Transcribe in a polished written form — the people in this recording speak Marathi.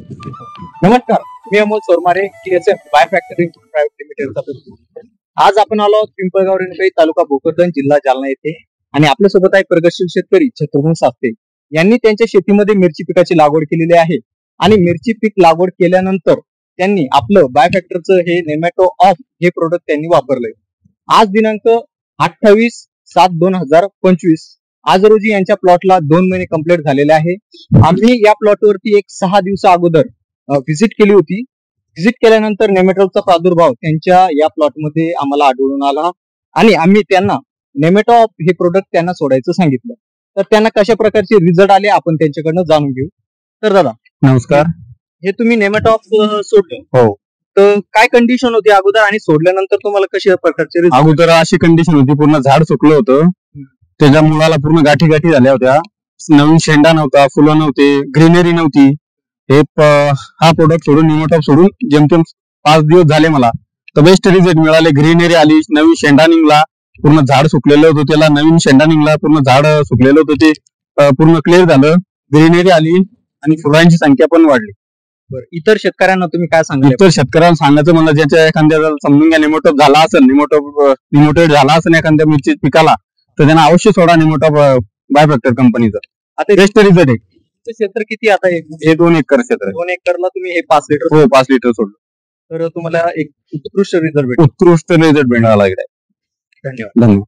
नमस्कार, मी Amol Sormare, TSF by factory private लिमिटेडचा प्रतिनिधी. आज आपण आलो आहोत पिंपळगाव रेणुकाई, तालुका भोकरदन, जिल्हा जालना येथे आणि आपल्यासोबत आहे प्रगतशील शेतकरी छत्रपती सास्ते. यांनी त्यांच्या शेतीमध्ये मिरची पिकाची लागवड केलेली आहे आणि मिरची पीक लागवड केल्यानंतर त्यांनी आपलं बाय फॅक्टरचं हे नेमॅटो ऑफ हे प्रोडक्ट त्यांनी वापरलंय. आज दिनांक 28/7/2025 आज रोजी यांच्या प्लॉटला 2 महिने कंप्लीट झालेले आहे. आम्ही या प्लॉटवरती एक 6 दिवसा अगोदर व्हिजिट केली होती. व्हिजिट केल्यानंतर नेमॅटोडचा प्रादुर्भाव त्यांच्या या प्लॉटमध्ये आम्हाला आढळून आला आणि आम्ही त्यांना नेमॅटो ऑफ हे प्रोडक्ट त्यांना सोडायचं सांगितलं. तर त्यांना कशा प्रकारचे रिझल्ट आले आपण त्यांच्याकडनं जाणून घेऊ. तर दादा नमस्कार. हे तुम्ही नेमॅटो ऑफ सोडलं, हो, तर काय कंडिशन होती अगोदर आणि सोडल्यानंतर तुम्हाला कशा प्रकारचे result? अगोदर अशी कंडिशन होती, पूर्ण झाड सुकलं होतं, त्याच्या मुळाला पूर्ण गाठी गाठी झाल्या होत्या, नवीन शेंडा नव्हता, फुलं नव्हते, ग्रीनरी नव्हती. हा प्रोडक्ट सोडून नेमॅटो सोडून जेमतेम 5 दिवस झाले मला, तर बेस्ट रिझल्ट मिळाले. ग्रीनरी आली, नवीन शेंडा निघला, पूर्ण झाड सुकलेलं होतं, त्याला नवीन शेंडा निघला, पूर्ण झाड सुकलेलं होतं, ते पूर्ण क्लिअर झालं, ग्रीनरी आली आणि फुलांची संख्या पण वाढली. बरं, इतर शेतकऱ्यांना तुम्ही काय सांगाल? इतर शेतकऱ्यांना सांगायचं म्हणलं, ज्याच्या एखाद्याला समजून घ्या नेमॅटो झाला असेल, निमोटेड झाला असेल एखाद्या मिरची पिकाला, तर त्यांना अवश्य सोडा नेमॅटो बाय फॅक्टर कंपनीचं. आता बेस्ट रिझल्ट आहे. क्षेत्र किती आता हे 2 एकर क्षेत्र आहे. 2 एकरला तुम्ही हे 5 लिटर हो, 5 लिटर सोडलं तर तुम्हाला एक उत्कृष्ट रिझल्ट भेटेल. उत्कृष्ट रिझल्ट मिळाला. धन्यवाद. धन्यवाद.